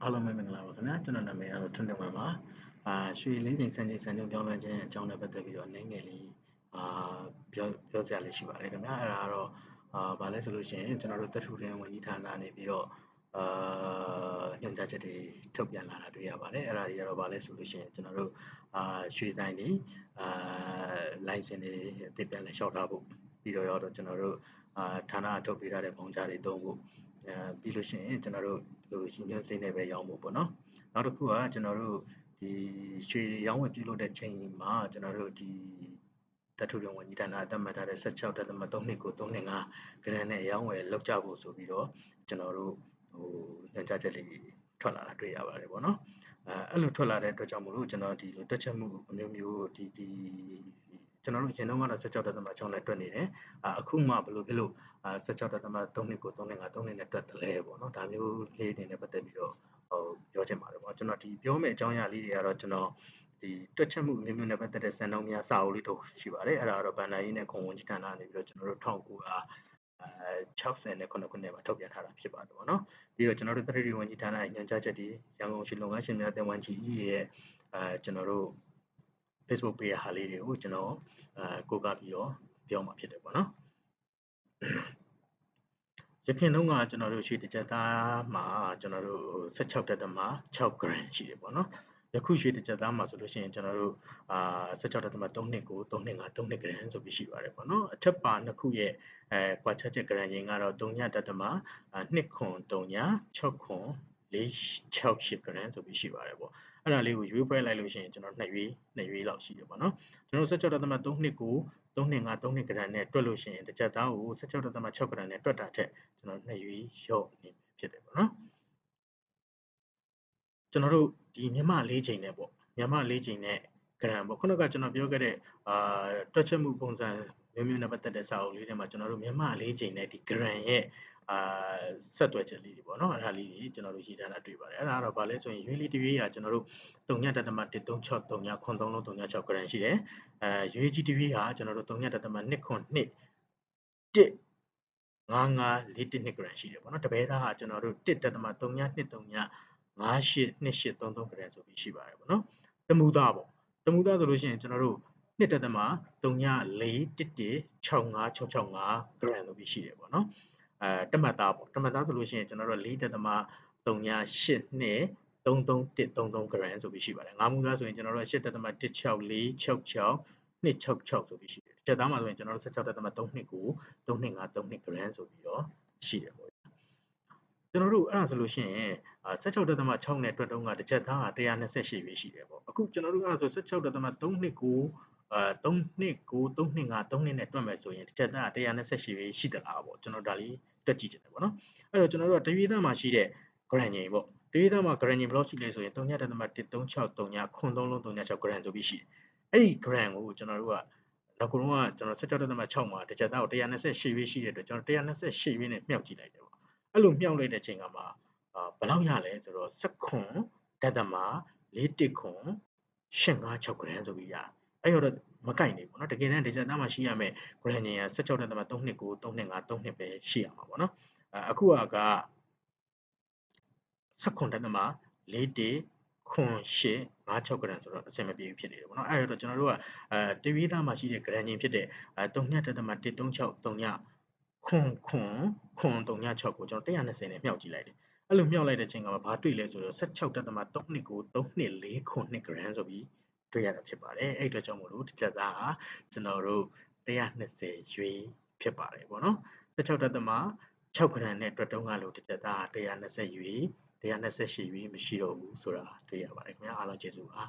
အားလုံးပဲမင်္ဂလာပါခင်ဗျာကျွန်တော်နာမည်ကတော့ထွန်းတင်ဝင်းပါရွှေလင်းစိန်စံချိန်စံချိန်ပြောင်းလဲခြင်းအကြောင်းနဲ့ပတ်သက်ပြီးတော့အနေငယ်လေးပြောစရာလေးရှိပါတယ်ခင်ဗျာအဲ့ဒါကတော့ဘာလဲဆိုလို့ရှိရင်ကျွန်တော်တို့တထုရင်ဝန်ကြီးဌာနနေပြီးတော့ညွှန်ကြားချက်တွေထုတ်ပြန်လာတာတွေ့ရပါတယ်အဲ့ဒါတွေကတော့ဘာလဲဆိုလို့ရှိရင်ကျွန်တော်တို့ရွှေဆိုင်တွေလိုင်စင်တွေအသစ်ပြန်လည်လျှောက်ထားဖို့ပြီးတော့ကျွန်တော်တို့ဌာနထုတ်ပေးထားတဲ့ပုံကြားတွေသုံးဖို့ပြီးလို့ရှိရင်ကျွန်တော်တို့ရှင်ညွှန်းစိနဲ့ပဲရောင်းဖို့ပေါ့နော်နောက်တစ်ခုကကျွန်တော်တို့ဒီရွှေရောင်းဝယ်ပြုလုပ်တဲ့ချိန်မှာကျွန်တော်တို့ဒီတထုရုံဝန်ကြီးဌာနအသတ်မှတ်ထားတဲ့16.329 325ဂရမ်နဲ့ရောင်းဝယ်လုပ်ကြဖို့ဆိုပြီးတော့ကျွန်တော်တို့ညွှန်ကြားချက်လေးထွက်လာတာတွေ့ရပါတယ်ပေါ့နော်အဲ့လိုထွက်လာတဲ့အတွက်ကြောင့်မို့လို့ကျွန်တော်ဒီလိုတွက်ချက်မှုအမျိုးမျိုးဒီကျွန်တော်တို့ရင်တော့ကတော့16.6နဲ့တွက်နေတယ်အခုမှဘယ်လိုဖြစ်လို့16.329 325 3နဲ့တွက်တယ်လဲပေါ့နော်ဒါမျိုးလေးတွေနဲ့ပတ်သက်ပြီးတော့ပြောချင်ပါတယ်ပေါ့ကျွန်တော်ဒီပြောမယ့်အကြောင်းအရာလေးတွေကတော့ကျွန်တော်ဒီတွက်ချက်မှုအမျိုးမျိုးနဲ့ပတ်သက်တဲ့စံနှုန်းများစာအုပ်လေးတစ်ခုရှိပါတယ်အဲ့ဒါကတော့ဗန်နာရေးနဲ့ခွန်ဝန်ကြီးဌာနနေပြီးတော့ကျွန်တော်တို့1969ခုနှစ်မှာထုတ်ပြန်ထားတာဖြစ်ပါတယ်ပေါ့နော်ပြီးတော့ကျွန်တော်တို့တရတီဝန်ကြီးဌာနညွှန်ကြားချက်တွေရန်ကုန်ရှိလုပ်ငန်းရှင်များတင်ဝန်ကြီးရဲ့ကျွန်တော်တို့ Facebook page ဟာလေးတွေကိုကျွန်တော်ကိုးကားပြီးတော့ပြောမှာဖြစ်တယ်ပေါ့နော်ရခင်တုန်းကကျွန်တော်တို့ရွှေတစ်ကြက်သားမှာကျွန်တော်တို့16.6 gram ရှိတယ်ပေါ့နော်ယခုရွှေတစ်ကြက်သားမှာဆိုလို့ရှိရင်ကျွန်တော်တို့16.329 325 3 gram ဆိုပြီးရှိပါတယ်ပေါ့နော်အထက်ပါနှစ်ခုရဲ့ကွာချက်ချက် gram ရင်းကတော့3.2ခွန်3 6ခွန်468 gram ဆိုပြီးရှိပါတယ်ပေါ့အဲ့ဒါလေးကိုရွေးဖွဲလိုက်လို့ရှိရင်ကျွန်တော်2ရွေးလောက်ရှိတယ်ပေါ့နော်ကျွန်တော်16.329 325 3 gram နဲ့တွက်လို့ရှိရင်တစ်ကြက်သားကို16.6 gram နဲ့တွက်တာထက်ကျွန်တော်2ရွေးလျှော့နေဖြစ်တယ်ပေါ့နော်ကျွန်တော်တို့ဒီမြန်မာ၄ချိန်နဲ့ပေါ့မြန်မာ၄ချိန်နဲ့ gram ပေါ့ခုနကကျွန်တော်ပြောခဲ့တဲ့တွက်ချက်မှုပုံစံမျိုးမျိုးနဲ့ပတ်သက်တဲ့စာအုပ်လေးတွေမှာကျွန်တော်တို့မြန်မာ၄ချိန်နဲ့ဒီ gram ရဲ့ဆက်သွယ်ချက်လေးတွေပေါ့နော်အဲ့ဒါလေးတွေကျွန်တော်တို့ရေးထားတာတွေ့ပါတယ်အဲ့ဒါကတော့ဗာလဲဆိုရင်ရွေးလေးတစ်ရွေးကကျွန်တော်တို့3.136 ခွန်3လုံး36 gram ရှိတယ်ရွေးကြီးတစ်ရွေးဟာကျွန်တော်တို့3.2ခွန်2 1 5542 gram ရှိတယ်ပေါ့နော်တပဲသားဟာကျွန်တော်တို့1.323 582833 gram ဆိုပြီးရှိပါတယ်ပေါ့နော်တမူသားပေါ့တမူသားဆိုလို့ရှိရင်ကျွန်တော်တို့1.341165665 gram ဆိုပြီးရှိတယ်ပေါ့နော်တမတ်သားပေါ့တမတ်သားဆိုလို့ရှိရင်ကျွန်တော်တို့4.382 33133 gram ဆိုပြီးရှိပါတယ်ငါးမူသားဆိုရင်ကျွန်တော်တို့8.16466 266ဆိုပြီးရှိတယ်ချက်သားမှာဆိုရင်ကျွန်တော်တို့16.329 325 3 gram ဆိုပြီးတော့ရှိတယ်ပေါ့ကျွန်တော်တို့အဲ့ဒါဆိုလို့ရှိရင်16.6နဲ့တွက်တုံးကတစ်ချက်သားက128ပဲရှိတယ်ပေါ့အခုကျွန်တော်တို့အဲ့ဒါဆို16.329 329 325 3နဲ့တွက်မယ်ဆိုရင်တစ်ချက်သားက128ပဲရှိသလားပေါ့ကျွန်တော်ဒါလေးတွက်ကြည့်ချင်တယ်ပေါ့နော်အဲ့တော့ကျွန်တော်တို့ကတရွေးသားမှာရှိတဲ့ gram ငိန်ပေါ့တရွေးသားမှာ gram ငိန်ဘယ်လောက်ရှိလဲဆိုရင်3.136 3 ခွန်3လုံး36 gram ဆိုပြီးရှိတယ်အဲ့ဒီ gram ကိုကျွန်တော်တို့ကနောက်ကတော့ကျွန်တော်16.6မှာတစ်ချက်သားကို128ပဲရှိတဲ့အတွက်ကျွန်တော်128ပဲနဲ့မြှောက်ကြည့်လိုက်တယ်ပေါ့အဲ့လိုမြှောက်လိုက်တဲ့အချိန်ကမှဘယ်လောက်ရလဲဆိုတော့10ခွန်ဒသမ 41ခွန်856 gram ဆိုပြီးရအဲ့တော့မကိုက်နေဘူးเนาะတကယ်တမ်းဒီချက်သားမှာရှိရမယ် gram ငင်က16.329 325 3ပဲရှိရမှာပေါ့เนาะအခုက10ခွန်ဒသမ41ခွန်856 gram ဆိုတော့အဆင်မပြေဘူးဖြစ်နေတယ်ပေါ့เนาะအဲ့တော့ကျွန်တော်တို့ကတရွေးသားမှာရှိတဲ့ gram ငင်ဖြစ်တဲ့3.136 3ခွန်306ကိုကျွန်တော်120နဲ့မြှောက်ကြည့်လိုက်တယ်အဲ့လိုမြှောက်လိုက်တဲ့ချိန်ကဘာတွေ့လဲဆိုတော့16.329 324ခွန်2 gram ဆိုပြီးတွေ့ရတာဖြစ်ပါတယ်အဲ့အတွက်ကြောင့်မို့လို့ဒီချက်သားဟာကျွန်တော်တို့120ရွေးဖြစ်ပါတယ်ပေါ့နော်16.6 gram နဲ့တွက်တုံးကလို့ဒီချက်သား120ရွေး128ရွေးမရှိတော့ဘူးဆိုတာတွေ့ရပါတယ်ခင်ဗျာအားလုံးကျေးဇူးပါ